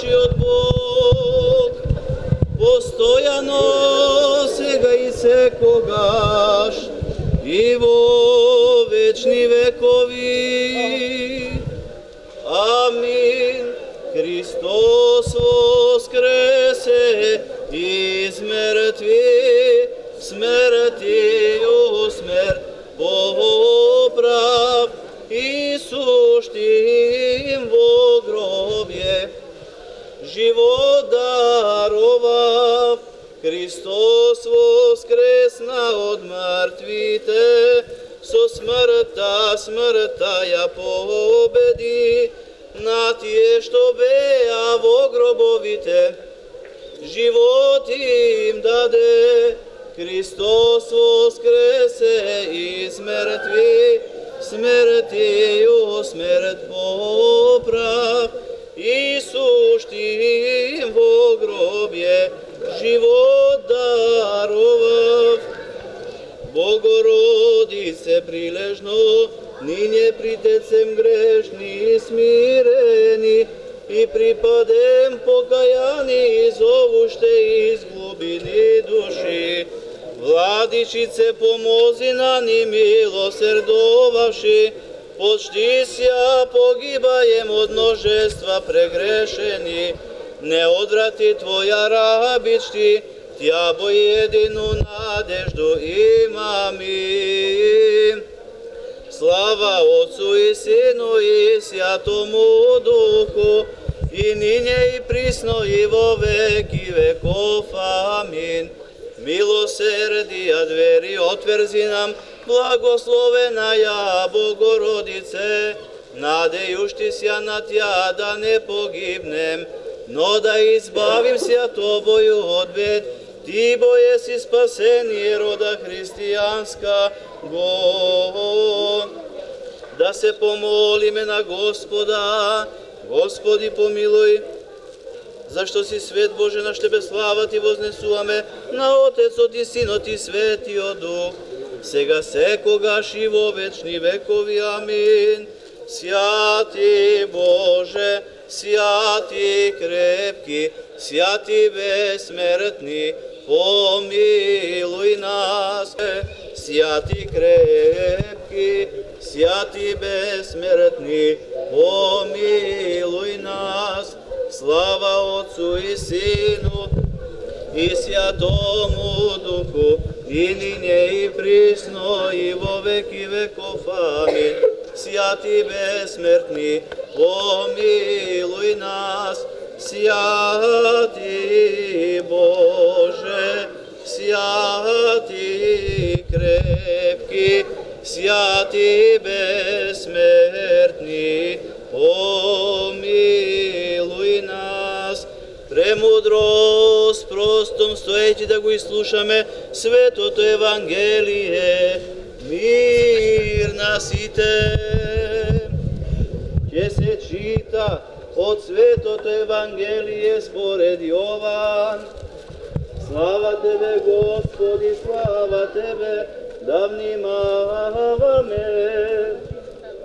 od Bog, postojano сега и секогаш и во вечни векови. Амин. Христос воскресе из мертви, смертию смерть поправ и сущим во гробе живот даровав. Христос воскресна од мртвите, со смртта ја победи, на тие што беа во гробовите, живот им даде. Христос воскресе из мртви, смртию смрт поправ и сущим во гробе живот даровав. Богородице прилежно, нине притецем грешни и смирени, и припадем покаяни, зовуще из глубини души. Владичице, помози на ни милосердовавши, почти ся погибаем од множества прегрешени. Не одврати Твоја рабички, Тя бо едину надежду имами. Слава Отцу и Сину и Святому Духу, и нине и присно и во веки веков. Амин. Милосердија двери отверзи нам, благословеная Богородице, надејушти ся на Тја да не погибнем, но да избавим се Тобою од бед. Ти бо еси спасение рода христијанска го. Да се помолиме на Господа. Господи помилуј. Зашто си свет Боже, наш Тебе слава Ти вознесуваме, на Отецот и Синот и Светиот Дух, сега секогаш и во вечни векови. Амин. Святи Боже, святи крепки, святи безсмертни, помилуй нас. Святи крепки, святи безсмертни, помилуй нас. Слава Отцу и Сину и Святому Духу, и нине и присно и во веки веков. Амин. Святи безсмертни, помилуй нас. Святи Боже, святи крепки, святи безсмертни, помилуй нас. Премудрост простом стоејќи да го изслушаме Светото Евангелие. Мир на сите. Ќе се чита од Светото Евангелие според Јован. Слава Тебе, Господи, слава Тебе, да внимаваме.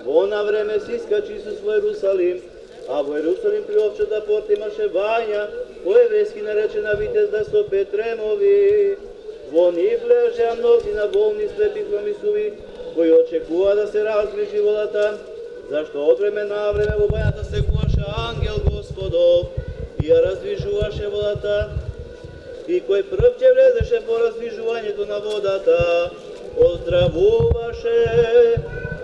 Во она време си искачи Исус во Ерусалим, а во Ерусалим при овчата порта имаше Вања, по-еврејски наречена Витезда со 5 ремови. Во нив лежеа мнозина болни, слепи, хромисуви, кои очекува да се разгрижи волата, зашто од време на време во бањата стекуваше ангел Господов и ја раздвижуваше водата. И кој прв ќе влезеше по раздвижувањето на водата, оздравуваше,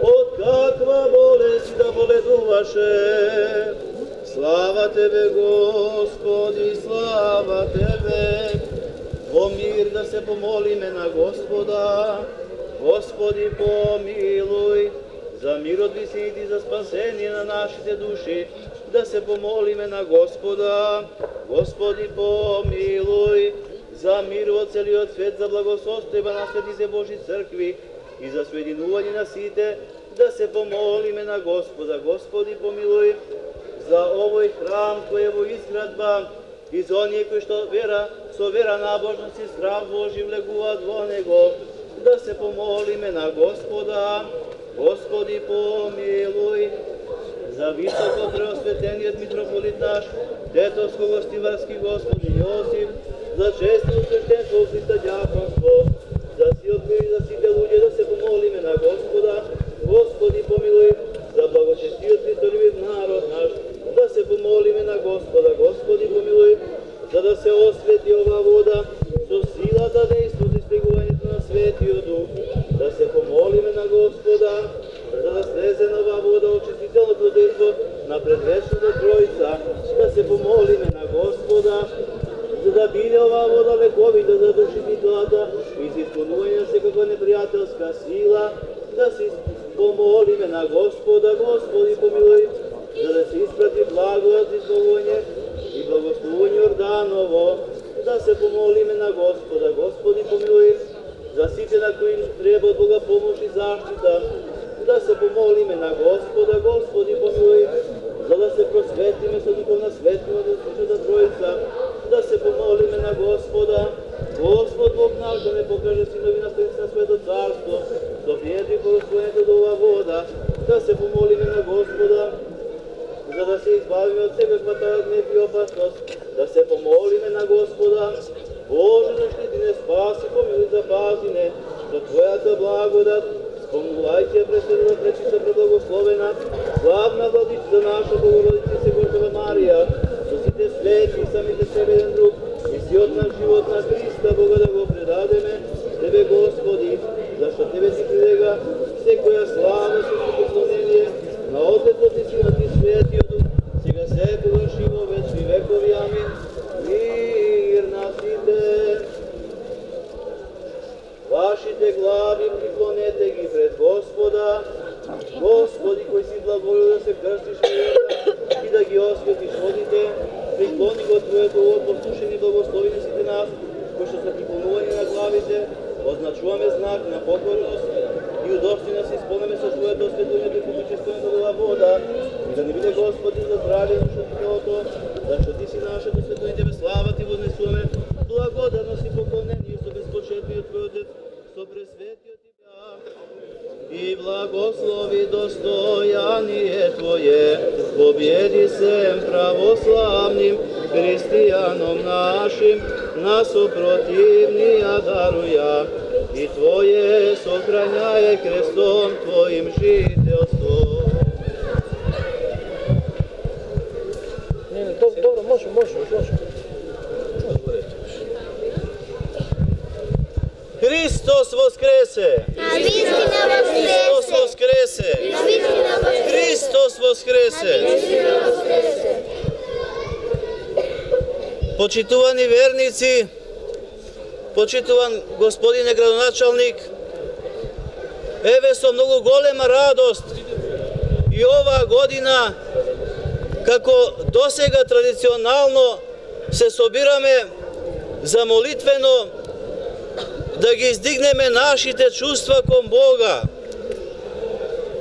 од каква болест да боледуваше. Слава Тебе, Господи, слава Тебе. Во мир да се помолиме на Господа. Господи, помилуј. За мир од висините и за спасение на нашите души, да се помолиме на Господа. Господи, помилуј. За мир во целиот свет, за благосостојба на светите Божи цркви и за соединување на сите, да се помолиме на Господа. Господи, помилуј. За овој храм кој е во изградба и за оние кои што со вера, набожност и страв Божи влегуваат во него, да се помолиме на Господа. Господи, помилуј. za visoko preosvetenijet mitropolit naš, Tetovsko-Gostivarski gospodin Josip, za često sveštenstvo u Hrista djakonstvo, za si otkrivi za site luđe, da se pomoli imena Gospoda, Gospodi pomiluj, za blagočestio Hristoljubiv narod naš, da se pomoli imena Gospoda, Gospodi pomiluj, za da se osveti ova voda, so sila da dejstvo za ispjegovanje na svetio duh, da se pomoli imena Gospoda, za da sleze nova voda očistitelno plodejstvo na predvečnog Trojica, da se pomoli imena Gospoda, za da bide ova voda lekovita za duši glada, iz ispunuvanja se kakva neprijateljska sila, da se pomoli imena Gospoda, Gospodi pomiluj, za da se isprati blagodat izbogonje i blagoslovanje Jordanovo, da se pomoli imena Gospoda, Gospodi pomiluj, za site na kojim treba od Boga pomoć i zaštita, da se pomoli imena Gospoda, Gospodi pomiluj, za da se prosveti mesto duhovna svetima da slučada Trojica, da se pomoli imena Gospoda, Gospod Bog naš da ne pokaže sinovi nastavnici na sveto carstvo, do bijedi porosvojete do ova voda, da se pomoli imena Gospoda, za da se izbavimo od sebe hvataja gnjev i opasnost, da se pomoli imena Gospoda, Bože zaštiti ne spasi, pomiluj zapazine, do Tvoja ta blagodat, spomulajte presvedila prečista preblagoslovena, slavna vladičica naša, Bogorodice Gorkova Marija, što si te sveti, sami te sebe jedan drug, i si od naš život na Hrista, Boga da go predademe, Tebe Gospodi, zašto Tebe si prilega, sve koja slava se su poslonjenje, na Otec od Sina ti svetio duh, сега се повърши во вечни векови, амин. Мир насите. Вашите глави приклонете ги пред Господа. Господи, кој си благоволил да се крстиш и да ги осветиш водите, приклони го Твоето от послушени благословени сите нас, кои што се приклонувани на главите, означуваме знак на покорност и удобствена се изпълнаме със Твоето осветлението и попечестването на ова вода, и да не биде Господи за здравие душата Твоето, зашто Ти си нашето светло и Тебе слава Ти вознесуваме, благодарност и поклонение со безпочетниот Твој Отец, со пресветиот Тебя. И благослови достояние Твое, победи всем православным християнам нашим, нас супротивния даруя, и Твое сохраняе крестом Твоим жителство. Dobro, može. Hristos voskrese! Hristos voskrese! Hristos voskrese! Почитувани верници, почитуван господине градоначалник, еве со многу голема радост и ова година, како досега традиционално се собираме за молитвено да ги издигнеме нашите чувства кон Бога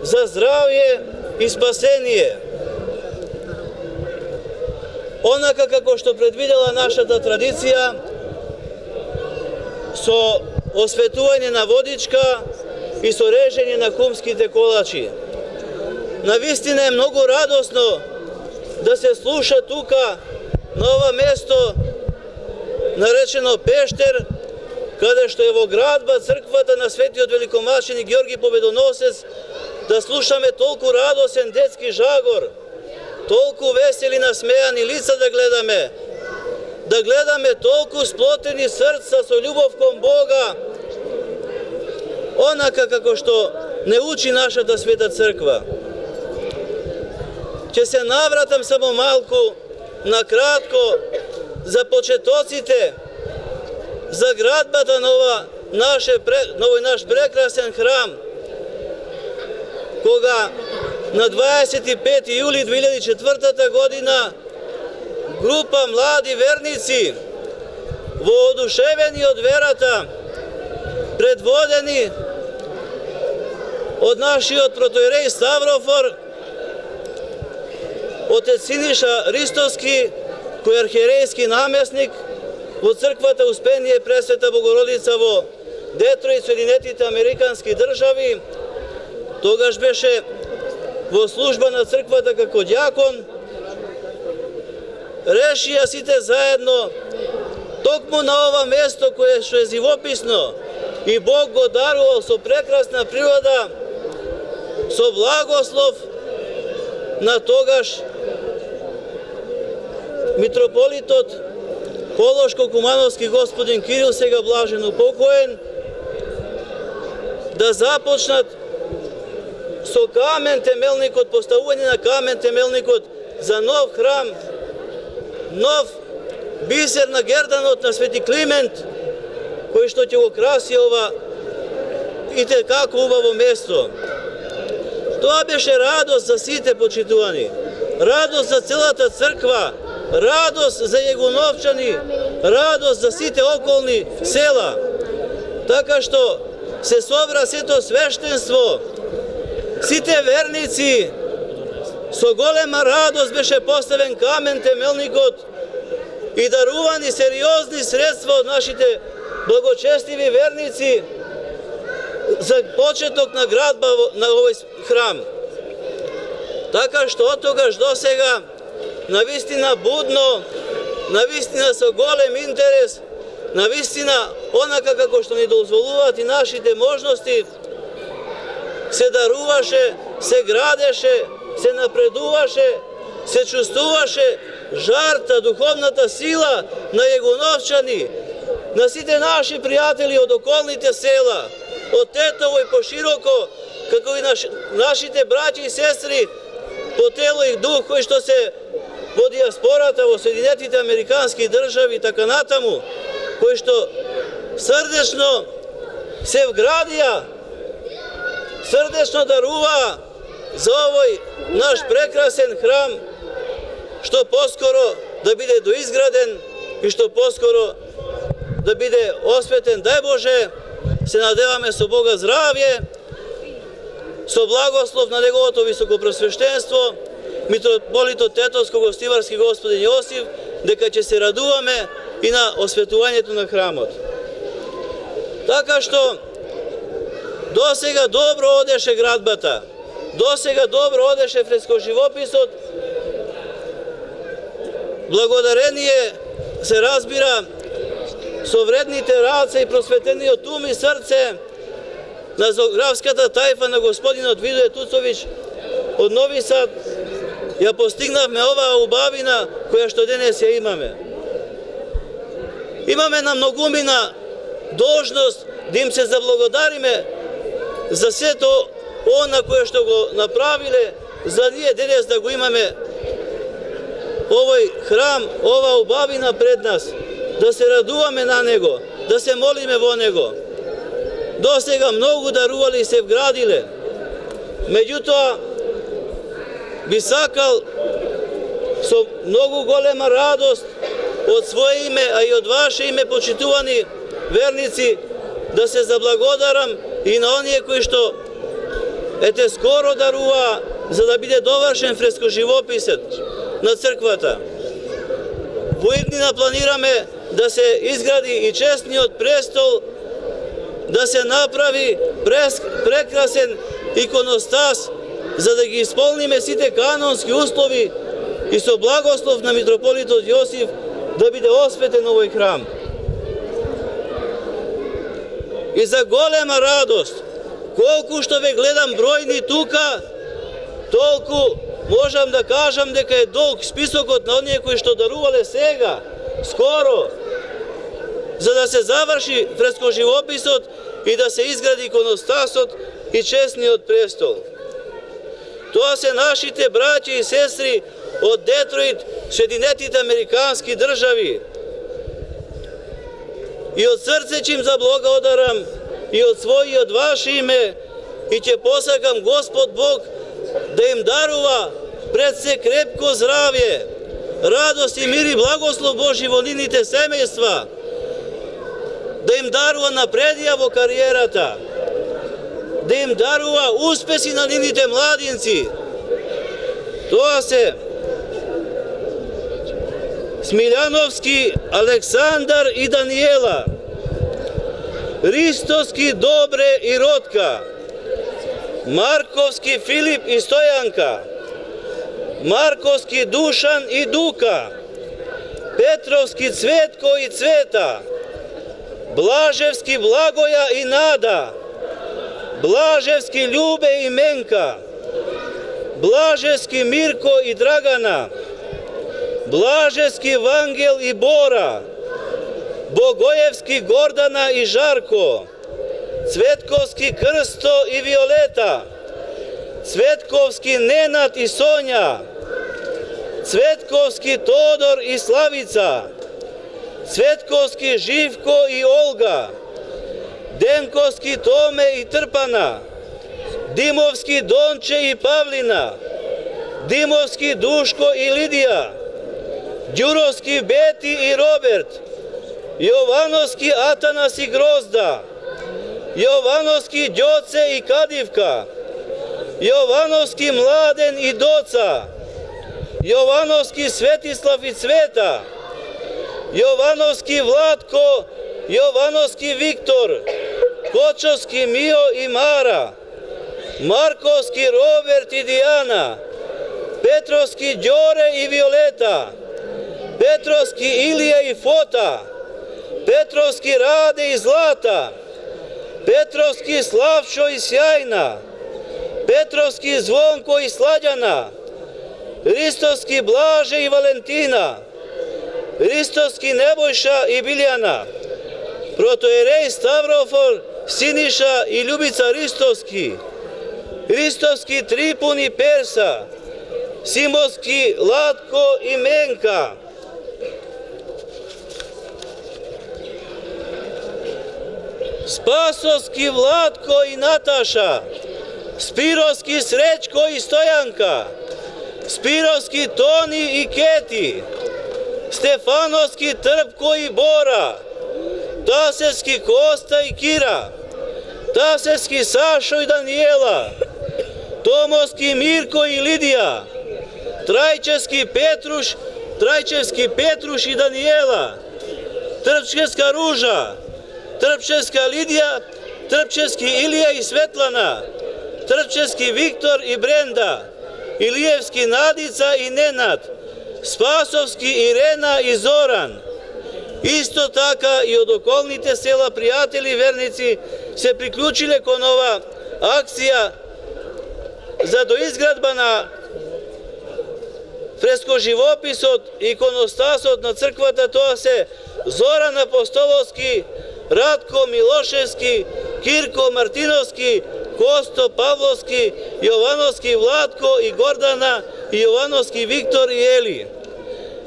за здравје и спасение. Онака како што предвидела нашата традиција, со осветување на водичка и со режење на кумските колачи. Навистина е многу радосно да се слуша тука, на ова место, наречено Пештер, каде што е во градба црквата на светиот великомашеник Георги Победоносец, да слушаме толку радосен детски жагор, толку весели насмејани лица да гледаме толку сплотени срца со љубов кон Бога, онака како што не учи нашата света црква. Ќе се навратам само малку, накратко, за почетоците, за градбата на овој наш прекрасен храм, кога на 25. јули 2004 година група млади верници, воодушевени од верата, предводени од нашиот протоиерей Ставрофор, отец Синиша Ристовски, кој е архиерейски наместник во црквата Успение Пресвета Богородица во Детройт, Соединетите Американски држави, тогаш беше во служба на црквата како дјакон, решија сите заедно токму на ова место кое што е живописно и Бог го дарувал со прекрасна природа, со благослов на тогаш митрополитот Полошко-Кумановски господин Кирил, сега блажен упокоен, да започнат со камен темелникот, поставување на камен темелникот за нов храм, нов бисер на герданот на Свети Климент, кој што ќе го краси ова и како убаво место. Тоа беше радост за сите почитувани, радост за целата црква, радост за Јегуновчани, радост за сите околни села. Така што се собра сето свештенство, сите верници, со голема радост беше поставен камен темелникот и дарувани сериозни средства од нашите благочестиви верници за почеток на градба на овој храм. Така што од тогаш до сега, навистина будно, навистина со голем интерес, навистина онака како што ни дозволуваат и нашите можности, се даруваше, се градеше, се напредуваше, се чувствуваше жарта, духовната сила на Јегуновчани, на сите наши пријатели од околните села, од Тетово и пошироко, како и нашите браќи и сестри по тело и дух кои што се во диаспората, во Соединетите Американски држави и така натаму, кои што срдечно се вградија, срдечно дарува за овој наш прекрасен храм, што поскоро да биде доизграден и што поскоро да биде осветен. Дај Боже, се надеваме со Бога здравје, со благослов на Неговото високопресвештенство, митрополитот Тетовско-Гостиварски господин Јосиф, дека ќе се радуваме и на осветувањето на храмот. Така што досега добро одеше градбата, досега добро одеше фрескоживописот, благодарение се разбира со вредните раце и просветениот ум и срце на зоографската тајфа на господинот Видоје Туцовиќ од Нови Сад, ја постигнавме оваа убавина која што денес ја имаме. Имаме на многумина должност да им се заблагодариме за сето она кое што го направиле, за ние денес да го имаме овој храм, ова убавина пред нас, да се радуваме на него, да се молиме во него. До сега многу дарували и се вградиле. Меѓутоа, би сакал со многу голема радост од своје име, а и од ваше име, почитувани верници, да се заблагодарам и на оние кои што ете скоро дарува за да биде довршен фрескоживописот на црквата. Во иднина планираме да се изгради и честниот престол, да се направи прекрасен иконостас, за да ги исполниме сите канонски услови и со благослов на митрополитот Јосиф да биде осветен овој храм. И за голема радост, колку што ве гледам бројни тука, толку можам да кажам дека е долг списокот на оние кои што дарувале сега, скоро, за да се заврши фрескоживописот и да се изгради иконостасот и честниот престол. Тоа се нашите браќи и сестри од Детройт, Соединетите Американски држави. И од срце ќе им заблагодарам и од своје и од ваше име и ќе посакам Господ Бог да им дарува пред се крепко здравје, радост и мир и благослов Божи во нивните семејства, да им дарува напредија во кариерата, да им дарува успеси на нивните младинци. Тоа се Смилјановски Александар и Даниела, Ристоски Добре и Ротка, Markovski Filip i Stojanka, Markovski Dušan i Duka, Petrovski Cvetko i Cveta, Blaževski Blagoja i Nada, Blaževski Ljube i Menka, Blaževski Mirko i Dragana, Blaževski Vangel i Bora, Bogojevski Gordana i Žarko, Cvetkovski Krsto i Violeta, Cvetkovski Nenad i Sonja, Cvetkovski Todor i Slavica, Cvetkovski Živko i Olga, Denkovski Tome i Trpana, Dimovski Donče i Pavlina, Dimovski Duško i Lidija, Đurovski Beti i Robert, Jovanovski Atanas i Grozda, Jovanovski Đoce i Kadivka, Jovanovski Mladen i Doca, Jovanovski Svetislav i Cveta, Jovanovski Vlatko, Jovanovski Viktor, Kočovski Mio i Mara, Markovski Robert i Dijana, Petrovski Đore i Violeta, Petrovski Ilija i Fota, Petrovski Rade i Zlata, Petrovski Slavčo i Sjajna, Petrovski Zvonko i Slađana, Ristovski Blaže i Valentina, Ristovski Nebojša i Biljana, protojerej Stavrofor, Siniša i Ljubica Ristovski, Ristovski Tripun i Persa, Simonski Latko i Menka, Spasovski Vlatko i Nataša, Spirovski Srećko i Stojanka, Spirovski Toni i Keti, Stefanovski Trpko i Bora, Tasevski Kosta i Kira, Tasevski Sašo i Danijela, Tomovski Mirko i Lidija, Trajčevski Petruš i Danijela, Trpčevska Ruža, Trpčevska Lidija, Trpčevski Ilija i Svetlana, Trpčevski Viktor i Brenda, Ilijevski Nadica i Nenad, Spasovski Irena i Zoran. Isto taka i od okolnite sela prijatelji vernici se priključile kon ova akcija za doizgradba na fresko živopis od ikonostasot na crkvata, to se Zoran Apostolovski, Ratko Miloševski, Kirko Martinovski, Kosto Pavlovski, Jovanovski Vlatko i Gordana i Jovanovski Viktor i Eli.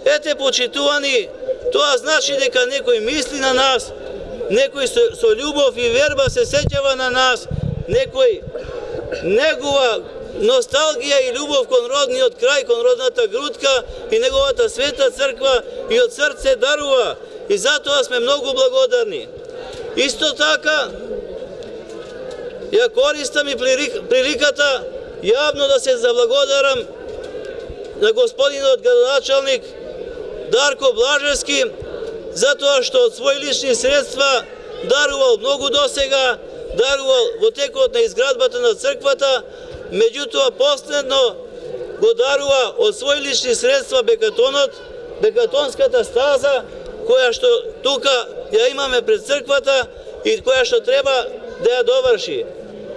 Ete, počituvani, to znači neka nekoj misli na nas, nekoj so ljubov i verba se sećava na nas, nekoj negova nostalgija i ljubav kon rodni od kraj, kon rodnata Grudka i negovata sveta crkva i od srce darува i zato vas sme mnogo blagodarni. Isto така, ja koristam i prilikata javno da se zablagodaram na gospodinot gradonačelnik Darko Blaževski, zato što od svojih ličnih sredstva daroval mnogo dosega, daroval votekot na izgradbata na crkvata, međutim, posledno go darova od svojih ličnih sredstva bekatonskata staza, koja što tuka ja imame pred crkvata i koja što treba da ja dovrši.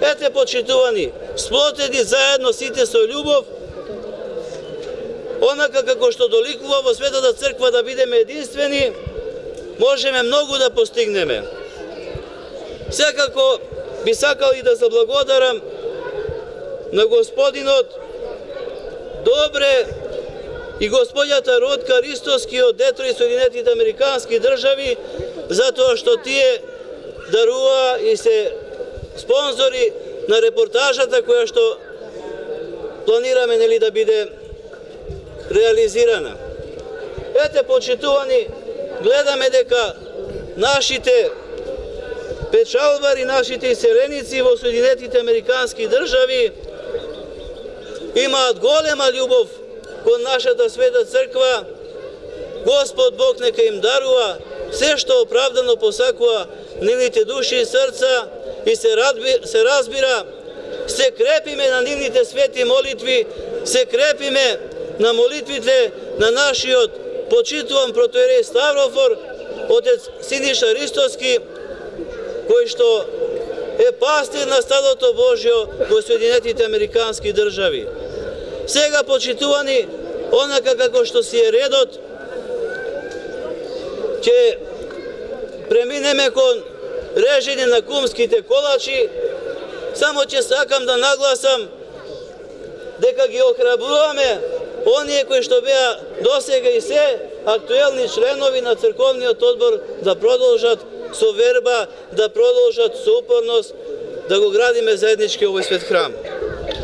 Ete, počituvani, sploteni zajedno site so ljubov, onaka kako što dolikuva vo Svetата crkva da budeme jedinstveni, možeme mnogo da postigneme. Svakako bi sakali da zablagodaram na gospodinot dobre i gospodjata Rodka Ristovski od Detroit Sjedinjenih Amerikanskih državi, zato što tije daruva i se sponzori na reportažata koja što planirame neli da bide realizirana. Ete, počituvani, gledame deka našite pečalvari, našite iselenici vo Sjedinjenih Amerikanskih državi imat golema ljubov kod našата Sveta crkva. Gospod Bog neka im daruva sve što opravdano posakува нивните души и срца и се разбира се крепиме на нивните свети молитви, се крепиме на молитвите на нашиот почитуван протоиерей Ставрофор, отец Синиша Ристовски, кој што е пастир на стадото Божјо во Соединетите Американски држави. Сега, почитувани, онака како што си е редот, ќе преминеме кон режење на кумските колачи. Само ќе сакам да нагласам дека ги охрабруваме оние кои што беа досега и се актуелни членови на црковниот одбор да продолжат со верба, да продолжат со упорност, да го градиме заеднички овој свет храм.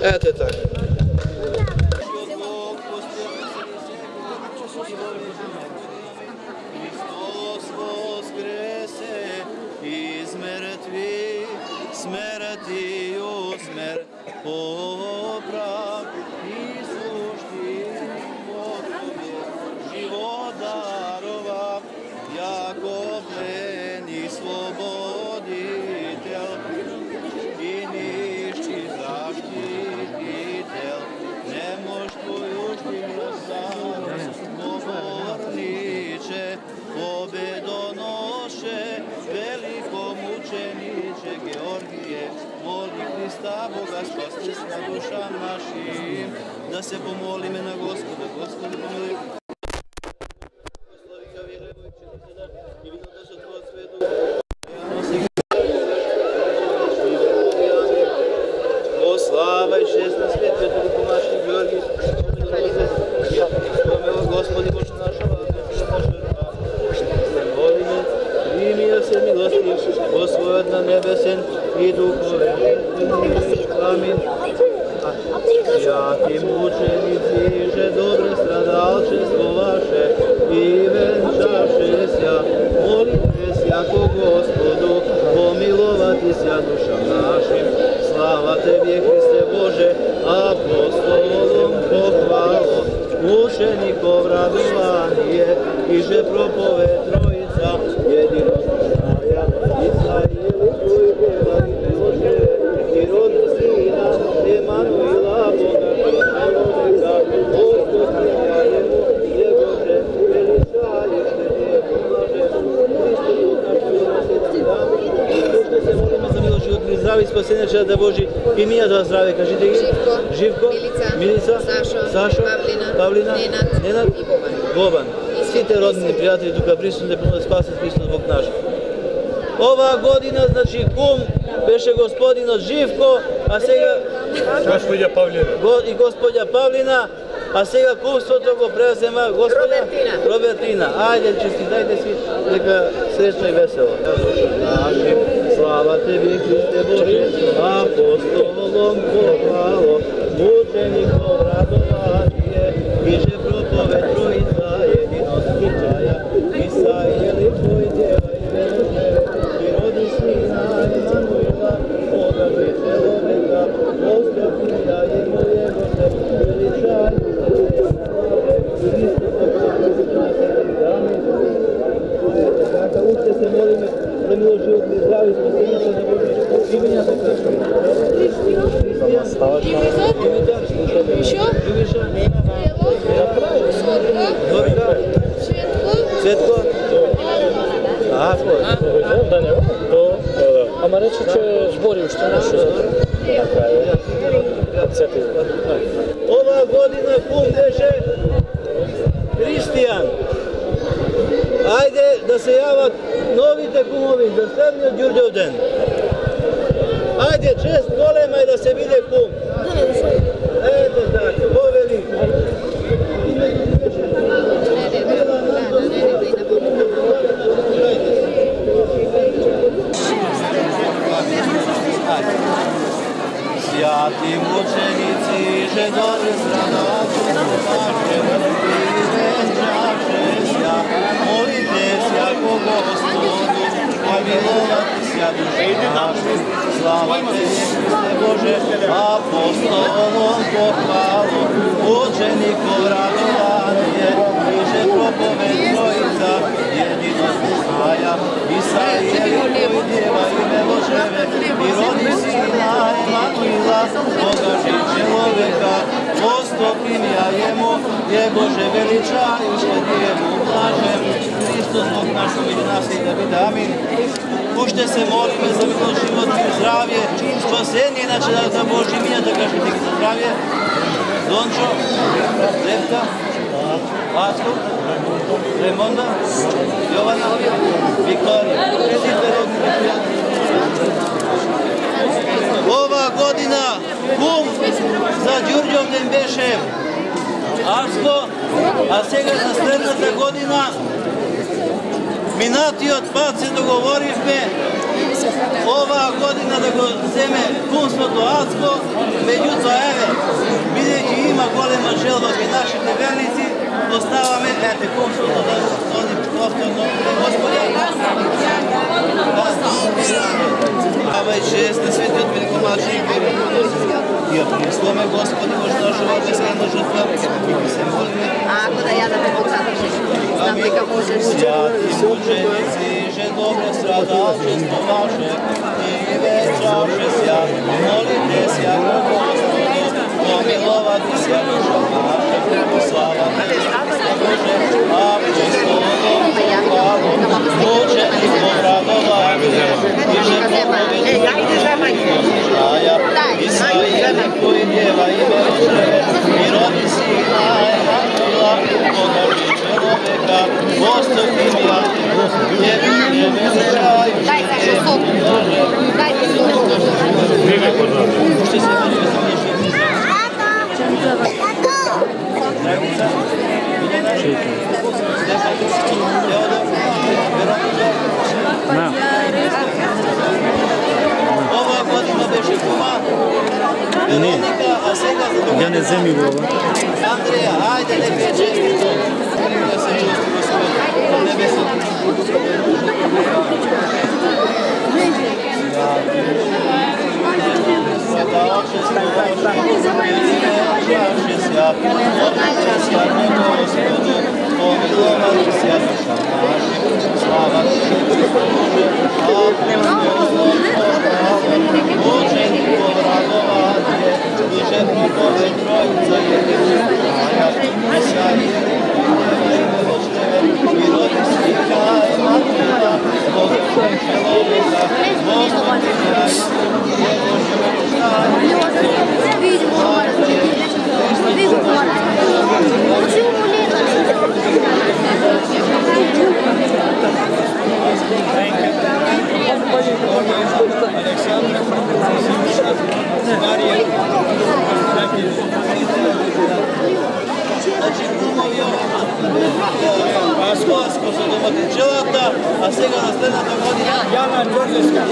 Ете така. Христос воскресе из мертви, смертию смерть поправ, Исус ти Богови живот даровав, яко плени свободител и нищи заштитител, немощующий милосердие, говорниче, победоноше, великомучениче Георгije, моли Христа Бога спасти сва душам нашим, да се помолиме на Господа. Господи помилуй. О слава и чест на светлиот великомученик Георгij, Господи Боже нашего, прими се милостив, Господь на небесен и духовен. Амин. Святи мученицы, же добре страдалчество ваше и венчавшеся, молитеся ко Господу, помиловатися душам нашим. Слава Тебе, Христе Боже, апостолом похвало, учеников радование, и же проповедь Троица, единосущная, Исаиля, Твой белый Боже, и род Сына, Эммануила, Бога, человека, Господь меня Ему, Его же величаешь, Ты Боже, Христе, Бог наш, Боже, се молиме за милост, живот, мир, здраве и спасение, чеда Божи, имињата здраве, кажите ги. Живко, Милица, Сашо, Павлина, Ненад и Бобан. Сите родни пријатели тука присутни да помолат спасет Христос Бог наш. Оваа година, значи, кум беше господинот Живко, а сега Господја Павлина. И господја Павлина, а сега кумството го презема господја Робертина. Ајде, честитајте си, дека среќно и весело. Нашим, слава Тебе, Христе Боже, апостолом похвало, мучеников радование, и же проповедь Троица, единосущая, Исаиля, Твой Дева и Боже, и роди Сына Эммануила, Бога же человека, Господь меня Ему, Его же величай, Така уште се молиме за милост, живот и здраве и спасение на Божие имињата Христос. Светко? Ама рече, че збори уште нещо. Ова година кум беше христијан. Ајде да се јават новите кумови за следниот Ѓурѓев ден. Ајде, чест голема и да се биде кум. Ето така, повели. Святи мучениci, že добре страдалчество ваше, и венчавшеся, молитеся ко Господу, помиловатися души наши. Слава Тебе, Христе Боже, апостолом похвало, учеников радование, и же проповедь Троица, единосущая, Исаиля, Твой Дева и Божеве, и роди Сына Эммануила, Jemu, Jego že veličajuće Djevu blažem, Hristos Bog naš umilje nas i da bude, amin. Pušte se molime za milost, život i zdravlje, spasenje, inače da Božji milja, da kažete za zdravlje. Dončo, Lepka, Asko, Raimonda, Jovana, Viktorija. Ova godina kum za Đurđom Dembešem, Asko, a сега za следната година минатиот пат се договоривме оваа година да го земе кумството Ацко, меѓутоа еве, бидејќи има голема желба кај нашите верници, оставаме ете кумството да они повторно Господја. Слава и чест на светиот великомаченик и ја принесуваме Господи Боже нашава безкрайна жртва и се молиме. Ако да ја да те подсадиш, знам дека можеш. Святи мученици, же добре страдалчество ваше и вечерше ся, молите ся ко Господу, помиловати ся душа наша, слава Тебе, Боже, апостолом, славу, мучеництво радование, и же проповедуем Исаия, кој дева и Божие, и роди сина Емануила, подобри човека, поступи милати, не величајуще Тебе, Боже. Уште се молиме за нашите Драгица, Милена, Стефан, Теодор, Вероника. Ова година беше кума, Вероника, а сега за това... Я не вземи го. Андрея, айде, нека е честито. Да се чувства Господ в небесото. Света Отчество Божие, величавши ся, молите ся ко Господу, помиловати ся душа наша, слава Тебе, Боже, апостолом, мучеников радование, и же проповедь Троица единственная, Исаия, Дева и Божие, и роди сина Емануила, Бога человека, Господи милай, Его же Александр, Мария, значи кумови Аско за доматичелата, а сега на следната година Јана Ѓорѓевска,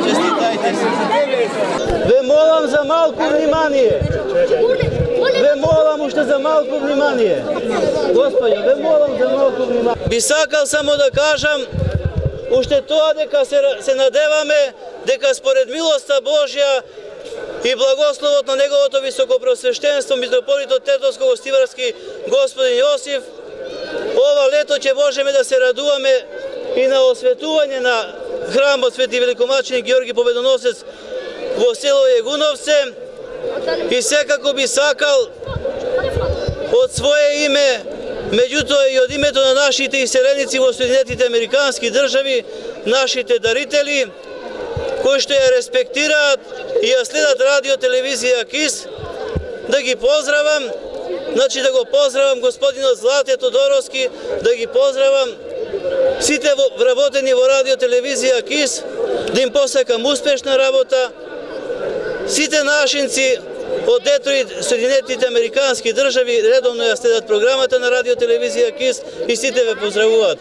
честитајте се. Ве молам за малку внимание. Ве молам уште за малку внимание. Господи, ве молам за малку внимание. Би сакал само да кажам уште тоа дека се надеваме дека според милоста Божја и благословот на неговото високопросвещенство митрополитот Тетовско-Гостиварски господин Јосиф, ова лето ќе можеме да се радуваме и на осветување на храмот Свети великомаченик Георги Победоносец во село Јегуновце и секако би сакал од свое име, меѓутоа и од името на нашите иселеници во Соединетите Американски држави, нашите дарители, кои што ја респектираат и ја следат радио телевизија КИС, да ги поздравам, значи да го поздравам господинот Злате Тодоровски, да ги поздравам сите вработени во радио телевизија КИС, да им посакам успешна работа, сите нашинци од Детройт, Соединетите Американски држави редовно ја следат програмата на радио телевизија КИС и сите ве поздравуваат.